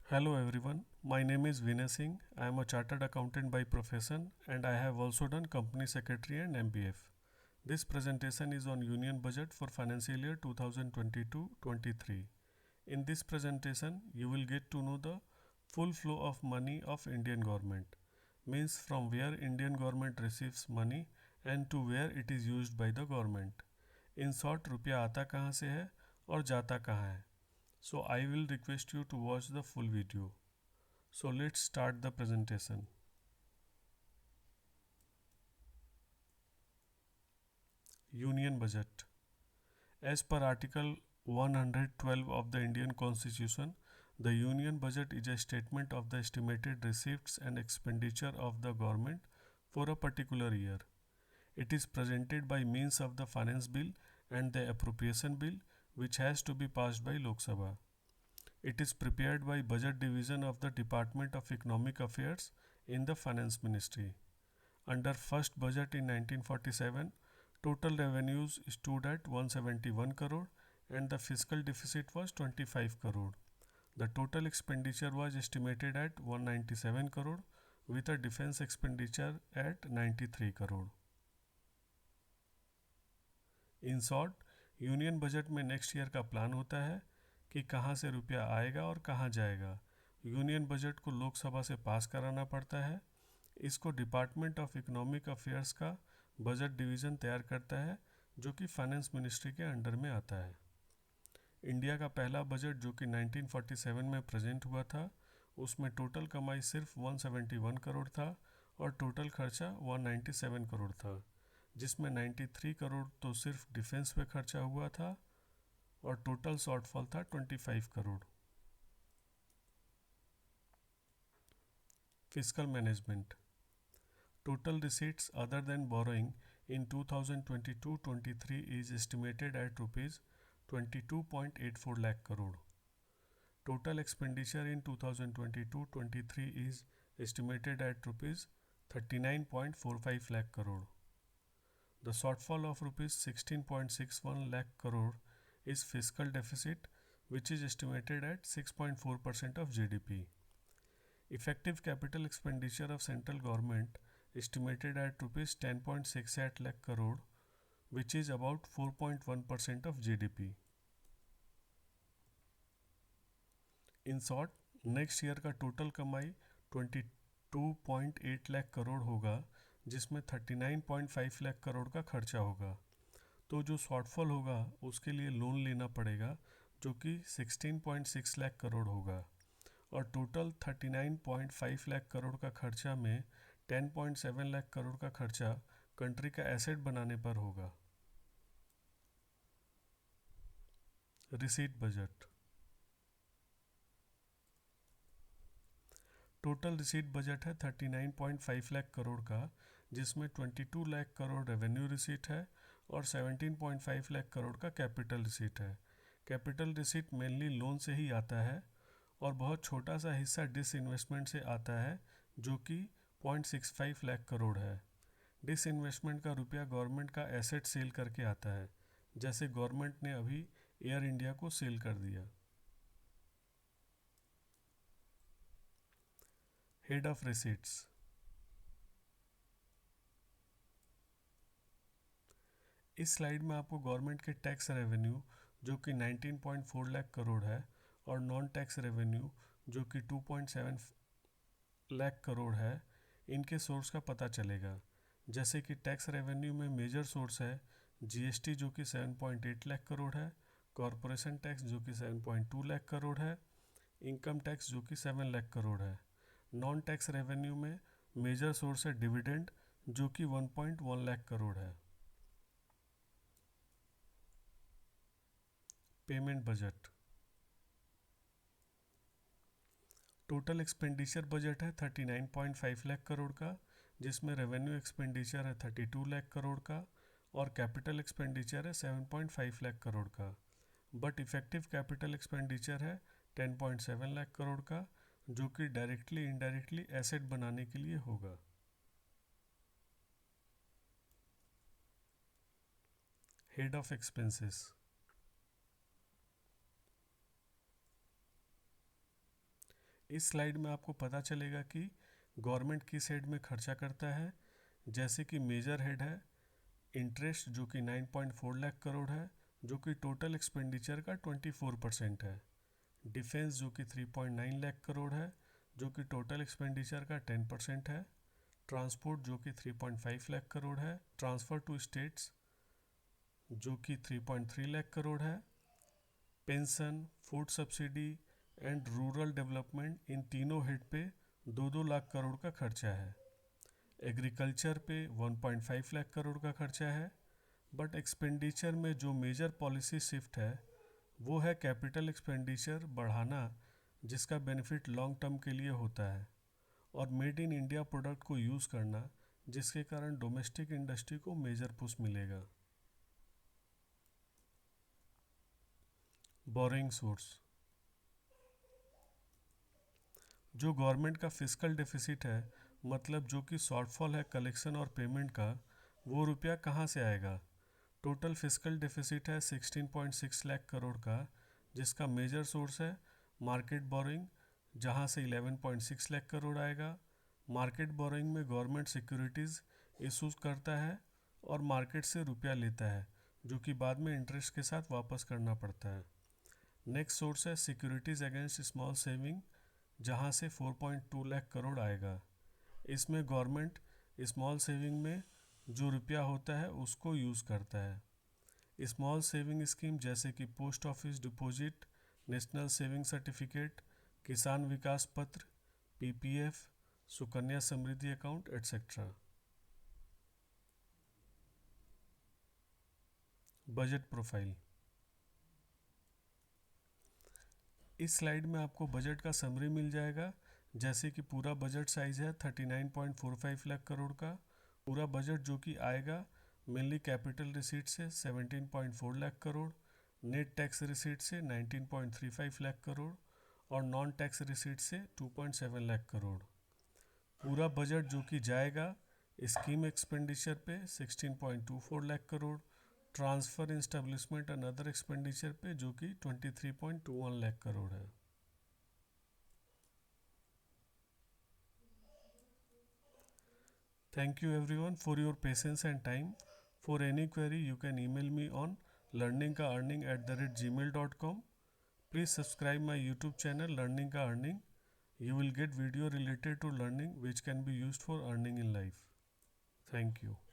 Hello everyone, my name is Vinay Singh. I am a chartered accountant by profession and I have also done company secretary and MBF. This presentation is on Union Budget for financial year 2022-23. In this presentation, you will get to know the full flow of money of Indian government, means from where Indian government receives money and to where it is used by the government. In short, रुपया आता कहाँ से है और जाता कहाँ है. So I will request you to watch the full video. So let's start the presentation. Union Budget. As per Article 112 of the Indian Constitution, the Union Budget is a statement of the estimated receipts and expenditure of the government for a particular year. It is presented by means of the Finance Bill and the Appropriation Bill, which has to be passed by Lok Sabha. It is prepared by Budget Division of the Department of Economic Affairs in the Finance Ministry. Under first budget in 1947, total revenues stood at 171 crore and the fiscal deficit was 25 crore. The total expenditure was estimated at 197 crore with a defense expenditure at 93 crore. In short, union budget में next year का plan होता है कि कहाँ से रुपया आएगा और कहाँ जाएगा. यूनियन बजट को लोकसभा से पास कराना पड़ता है. इसको डिपार्टमेंट ऑफ इकोनॉमिक अफेयर्स का बजट डिवीज़न तैयार करता है जो कि फाइनेंस मिनिस्ट्री के अंडर में आता है. इंडिया का पहला बजट जो कि 1947 में प्रेजेंट हुआ था, उसमें टोटल कमाई सिर्फ 171 करोड़ था और टोटल खर्चा 197 करोड़ था, जिसमें 93 करोड़ तो सिर्फ डिफेंस पे खर्चा हुआ था और टोटल शॉर्टफॉल था 25 crore. Fiscal management. Total receipts other than borrowing in 2022-23 is estimated at rupees 22.84 lakh crore. Total expenditure in 2022-23 is estimated at rupees 39.45 lakh crore. The shortfall of rupees 16.61 lakh crore is fiscal deficit, which is estimated at 6.4% of GDP. Effective capital expenditure of central government estimated at rupees 10.68 lakh crore, which is about 4.1% of GDP. In short, next year का total कमाई 22.8 लाख करोड़ होगा, जिसमें 39.5 लाख करोड़ का खर्चा होगा. तो जो shortfall होगा उसके लिए लोन लेना पड़ेगा जो कि 16.6 लाख करोड़ होगा और टोटल 39.5 लाख करोड़ का खर्चा में 10.7 लाख करोड़ का खर्चा कंट्री का एसेट बनाने पर होगा. Receipt budget. Total receipt budget है 39.5 लाख करोड़ का, जिसमें 22 लाख करोड़ रेवेन्यू रिसीट है और 17.5 लाख करोड़ का कैपिटल रिसीट है. कैपिटल रिसीट मेनली लोन से ही आता है और बहुत छोटा सा हिस्सा डिसइन्वेस्टमेंट से आता है जो कि 0.65 लाख करोड़ है. डिसइन्वेस्टमेंट का रुपया गवर्नमेंट का एसेट सेल करके आता है, जैसे गवर्नमेंट ने अभी एयर इंडिया को सेल कर दिया. Head of receipts. इस स्लाइड में आपको गवर्नमेंट के टैक्स रेवेन्यू जो कि 19.4 लाख करोड़ है और नॉन टैक्स रेवेन्यू जो कि 2.7 लाख करोड़ है, इनके सोर्स का पता चलेगा. जैसे कि टैक्स रेवेन्यू में मेजर सोर्स है जीएसटी जो कि 7.8 लाख करोड़ है, कॉरपोरेशन टैक्स जो कि 7.2 लाख करोड़ है, इनकम टैक्स जो कि 7 लाख करोड़ है. नॉन टैक्स रेवेन्यू में मेजर सोर्स है डिविडेंड जो कि 1.1 लाख करोड़ है. Payment budget. Total expenditure budget है 39.5 लाख करोड़ का, जिसमें रेवेन्यू एक्सपेंडिचर है 32 लाख करोड़ का और कैपिटल एक्सपेंडिचर है 7.5 लाख करोड़ का. बट इफेक्टिव कैपिटल एक्सपेंडिचर है 10.7 लाख करोड़ का, जो कि डायरेक्टली इनडायरेक्टली एसेट बनाने के लिए होगा. Head of expenses. इस स्लाइड में आपको पता चलेगा कि गवर्नमेंट किस हेड में खर्चा करता है। जैसे कि मेजर हेड है इंटरेस्ट जो कि 9.4 लाख करोड़ है, जो कि टोटल एक्सपेंडिचर का 24% है। डिफेंस जो कि 3.9 लाख करोड़ है, जो कि टोटल एक्सपेंडिचर का 10% है। ट्रांसपोर्ट जो कि 3.5 लाख करोड़ है। ट्रांसफ़र टू स्टेट्स जो कि 3.3 लाख करोड़ है। Pension, food subsidy and rural development in तीनों हेड पे 2-2 लाख करोड़ का खर्चा है। एग्रीकल्चर पे 1.5 लाख करोड़ का खर्चा है। बट एक्सपेंडिचर में जो मेजर पॉलिसी शिफ्ट है वो है कैपिटल एक्सपेंडिचर बढ़ाना, जिसका बेनिफिट लॉन्ग टर्म के लिए होता है, और मेड इन इंडिया प्रोडक्ट को यूज़ करना, जिसके कारण डोमेस्टिक इंडस्ट्री को मेजर पुश मिलेगा। बोरिंग सोर्स, जो गवर्नमेंट का फिस्कल डेफिसिट है, मतलब जो कि शॉर्टफॉल है कलेक्शन और पेमेंट का, वो रुपया कहाँ से आएगा। टोटल फिस्कल डेफिसिट है 16.6 लाख करोड़ का, जिसका मेजर सोर्स है मार्केट बोरिंग, जहाँ से 11.6 लाख करोड़ आएगा। मार्केट बोरिंग में गवर्नमेंट सिक्योरिटीज़ इशूज़ करता है और मार्केट से रुपया लेता है, जो कि बाद में इंटरेस्ट के साथ वापस करना पड़ता है। नेक्स्ट सोर्स है सिक्योरिटीज़ अगेंस्ट स्मॉल सेविंग, जहाँ से 4.2 लाख करोड़ आएगा। इसमें गवर्नमेंट स्मॉल सेविंग में जो रुपया होता है उसको यूज़ करता है। स्मॉल सेविंग स्कीम जैसे कि post office deposit, national saving certificate, किसान विकास पत्र, PPF, Sukanya Samriddhi account etcetera. Budget profile, इस स्लाइड में आपको बजट का समरी मिल जाएगा। जैसे कि पूरा बजट साइज है 39.45 लाख करोड़ का। पूरा बजट जो कि आएगा मेनली कैपिटल रिसीट से 17.4 lakh crore, net tax receipt से 19.35 लाख करोड़ और नॉन टैक्स रिसीट से 2.7 लाख करोड़। पूरा बजट जो कि जाएगा स्कीम एक्सपेंडिचर पे 16.24 lakh crore, transfer establishment and other expenditure पे जो कि 23.21 लाख करोड़ है। Thank you everyone for your patience and time. For any query, you can email me on learningkaearning@gmail.com. Please subscribe my YouTube channel Learning Ka Earning. You will get video related to learning which can be used for earning in life. Thank you.